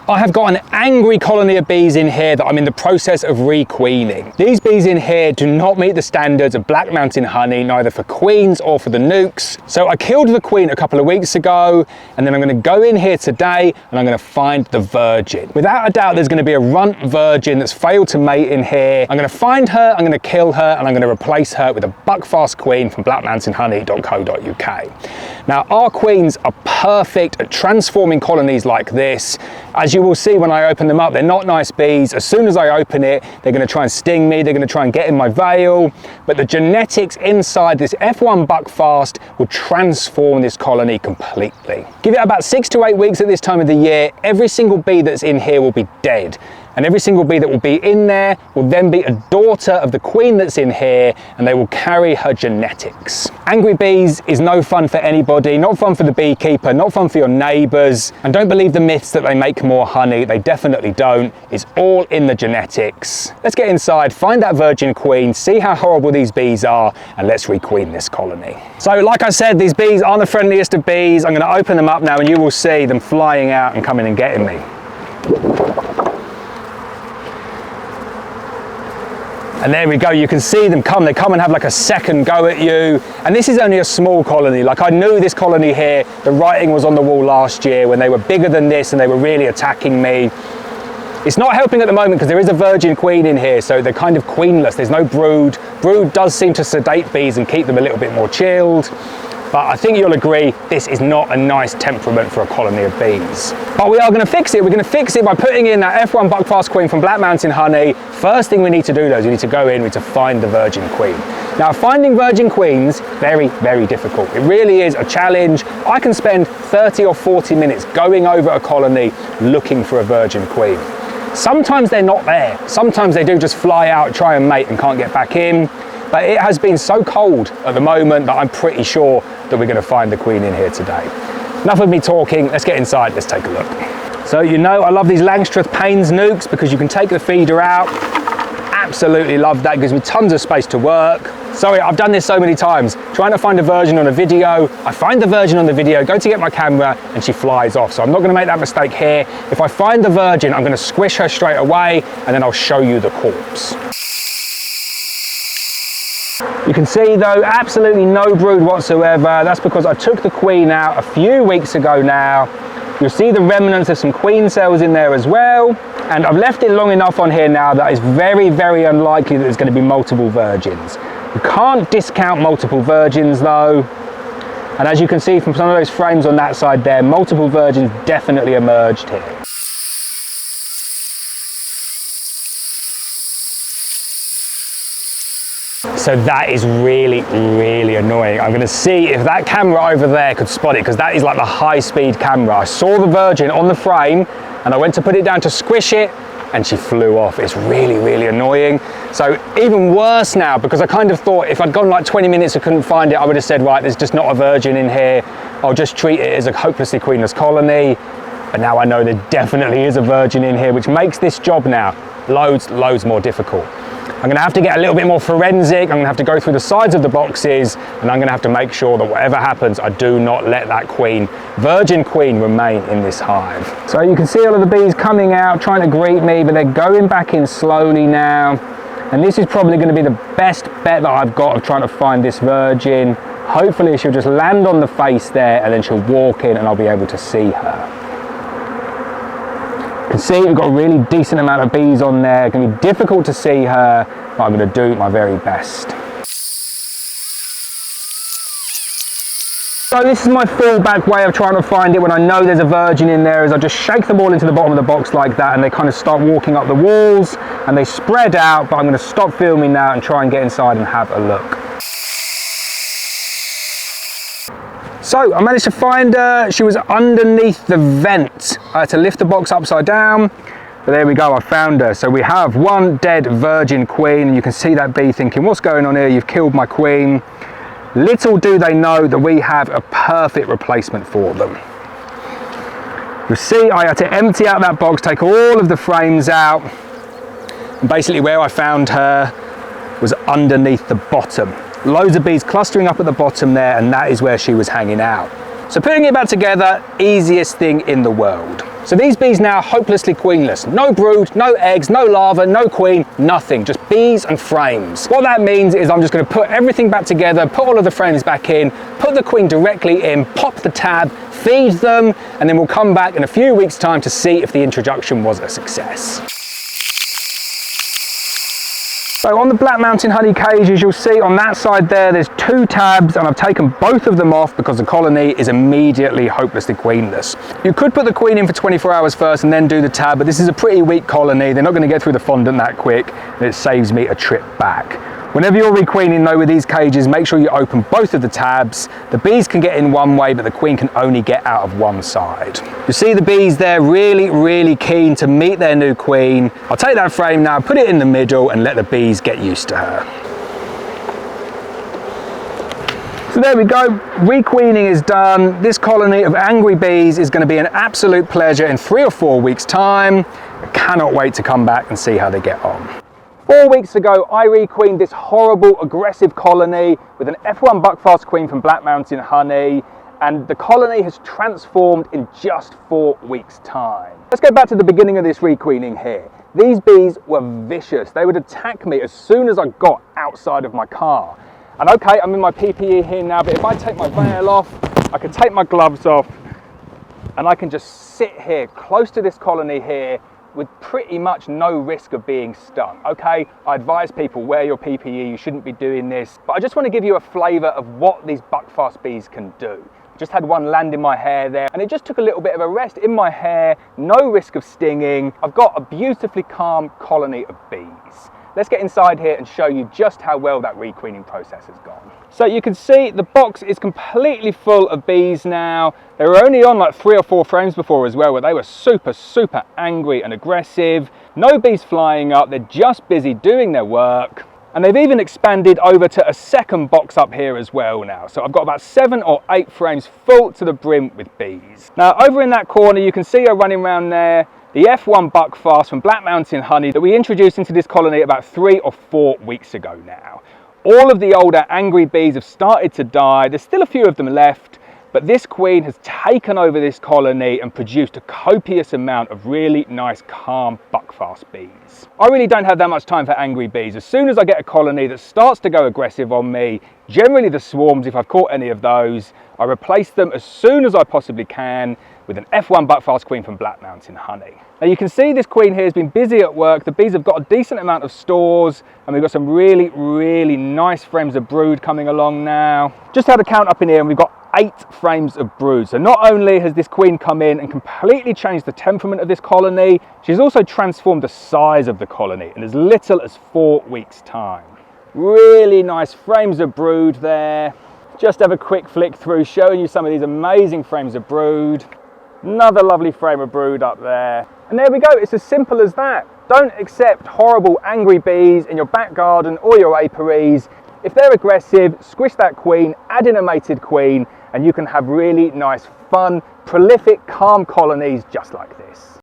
I have got an angry colony of bees in here that I'm in the process of requeening. These bees in here do not meet the standards of Black Mountain honey, neither for queens or for the nucs. So I killed the queen a couple of weeks ago, and then I'm going to go in here today and I'm going to find the virgin. Without a doubt, there's going to be a runt virgin that's failed to mate in here. I'm going to find her, I'm going to kill her, and I'm going to replace her with a buckfast queen from blackmountainhoney.co.uk. Now, our queens are perfect at transforming colonies like this. As you will see when I open them up, they're not nice bees. As soon as I open it, they're going to try and sting me, they're going to try and get in my veil, but the genetics inside this F1 buckfast will transform this colony completely. Give it about 6 to 8 weeks at this time of the year, every single bee that's in here will be dead. And every single bee that will be in there will then be a daughter of the queen that's in here, and they will carry her genetics. Angry bees is no fun for anybody, not fun for the beekeeper, not fun for your neighbours. And don't believe the myths that they make more honey, they definitely don't. It's all in the genetics. Let's get inside, find that virgin queen, see how horrible these bees are, and let's requeen this colony. So like I said, these bees aren't the friendliest of bees. I'm gonna open them up now and you will see them flying out and coming and getting me. And there we go, you can see them come. They come and have like a second go at you. And this is only a small colony. Like, I knew this colony here, the writing was on the wall last year when they were bigger than this and they were really attacking me. It's not helping at the moment because there is a virgin queen in here, so they're kind of queenless. There's no brood. Brood does seem to sedate bees and keep them a little bit more chilled. But I think you'll agree, this is not a nice temperament for a colony of bees. But we are going to fix it. We're going to fix it by putting in that F1 buckfast queen from Black Mountain Honey. First thing we need to do though is we need to go in, we need to find the virgin queen. Now, finding virgin queens, very, very difficult. It really is a challenge. I can spend 30 or 40 minutes going over a colony looking for a virgin queen. Sometimes they're not there. Sometimes they do just fly out, try and mate and can't get back in. But it has been so cold at the moment that I'm pretty sure that we're going to find the queen in here today. Enough of me talking, let's get inside, let's take a look. So you know I love these Langstroth Pains nucs because you can take the feeder out. Absolutely love that, gives me tons of space to work. Sorry, I've done this so many times, trying to find a virgin on a video. I find the virgin on the video, go to get my camera, and she flies off. So I'm not going to make that mistake here. If I find the virgin, I'm going to squish her straight away, and then I'll show you the corpse. You can see though, absolutely no brood whatsoever. That's because I took the queen out a few weeks ago now. You'll see the remnants of some queen cells in there as well. And I've left it long enough on here now that it's very, very unlikely that there's going to be multiple virgins. You can't discount multiple virgins though. And as you can see from some of those frames on that side there, multiple virgins definitely emerged here. So that is really, really annoying. I'm gonna see if that camera over there could spot it, because that is like the high-speed camera. I saw the virgin on the frame and I went to put it down to squish it and she flew off. It's really, really annoying. So even worse now, because I kind of thought if I'd gone like 20 minutes and couldn't find it, I would have said, right, there's just not a virgin in here. I'll just treat it as a hopelessly queenless colony. But now I know there definitely is a virgin in here, which makes this job now loads more difficult. I'm going to have to get a little bit more forensic. I'm going to have to go through the sides of the boxes, and I'm going to have to make sure that whatever happens, I do not let that queen, virgin queen, remain in this hive. So you can see all of the bees coming out, trying to greet me, but they're going back in slowly now. And this is probably going to be the best bet that I've got of trying to find this virgin. Hopefully she'll just land on the face there, and then she'll walk in and I'll be able to see her. You can see we've got a really decent amount of bees on there. It's going to be difficult to see her, but I'm going to do my very best. So this is my fallback way of trying to find it when I know there's a virgin in there, is I just shake them all into the bottom of the box like that, and they kind of start walking up the walls and they spread out. But I'm going to stop filming now and try and get inside and have a look. So I managed to find her. She was underneath the vent. I had to lift the box upside down, but there we go, I found her. So we have one dead virgin queen, and you can see that bee thinking, what's going on here? You've killed my queen. Little do they know that we have a perfect replacement for them. You see, I had to empty out that box, take all of the frames out, and basically where I found her was underneath the bottom. Loads of bees clustering up at the bottom there, and that is where she was hanging out. So putting it back together, easiest thing in the world. So these bees now are hopelessly queenless. No brood, no eggs, no larvae, no queen, nothing. Just bees and frames. What that means is I'm just going to put everything back together, put all of the frames back in, put the queen directly in, pop the tab, feed them, and then we'll come back in a few weeks' time to see if the introduction was a success. So on the Black Mountain honey cages, you'll see on that side there's 2 tabs, and I've taken both of them off because the colony is immediately hopelessly queenless. You could put the queen in for 24 hours first and then do the tab, but this is a pretty weak colony. They're not going to get through the fondant that quick, and it saves me a trip back. Whenever you're requeening though with these cages, make sure you open both of the tabs. The bees can get in one way, but the queen can only get out of one side. You see the bees there really keen to meet their new queen. I'll take that frame now, put it in the middle, and let the bees get used to her. So there we go, requeening is done. This colony of angry bees is going to be an absolute pleasure in 3 or 4 weeks' time. I cannot wait to come back and see how they get on. 4 weeks ago, I requeened this horrible, aggressive colony with an F1 buckfast queen from Black Mountain Honey, and the colony has transformed in just 4 weeks' time. Let's go back to the beginning of this requeening here. These bees were vicious. They would attack me as soon as I got outside of my car. And okay, I'm in my PPE here now, but if I take my veil off, I can take my gloves off, and I can just sit here close to this colony here with pretty much no risk of being stung. Okay, I advise people wear your PPE, you shouldn't be doing this, but I just want to give you a flavour of what these buckfast bees can do. I just had one land in my hair there, and it just took a little bit of a rest in my hair, no risk of stinging. I've got a beautifully calm colony of bees. Let's get inside here and show you just how well that requeening process has gone. So you can see the box is completely full of bees now. They were only on like 3 or 4 frames before as well, where they were super angry and aggressive. No bees flying up, they're just busy doing their work. And they've even expanded over to a second box up here as well now. So I've got about 7 or 8 frames full to the brim with bees. Now over in that corner, you can see her running around there, the F1 buckfast from Black Mountain Honey that we introduced into this colony about 3 or 4 weeks ago now. All of the older angry bees have started to die. There's still a few of them left, but this queen has taken over this colony and produced a copious amount of really nice, calm buckfast bees. I really don't have that much time for angry bees. As soon as I get a colony that starts to go aggressive on me, generally the swarms, if I've caught any of those, I replace them as soon as I possibly can with an F1 buckfast queen from Black Mountain Honey. Now you can see this queen here has been busy at work. The bees have got a decent amount of stores, and we've got some really nice frames of brood coming along now. Just had a count up in here, and we've got 8 frames of brood. So not only has this queen come in and completely changed the temperament of this colony, she's also transformed the size of the colony in as little as 4 weeks' time. Really nice frames of brood there. Just have a quick flick through showing you some of these amazing frames of brood. Another lovely frame of brood up there. And there we go, it's as simple as that. Don't accept horrible angry bees in your back garden or your apiaries. If they're aggressive, squish that queen, add in a mated queen, and you can have really nice, fun, prolific, calm colonies just like this.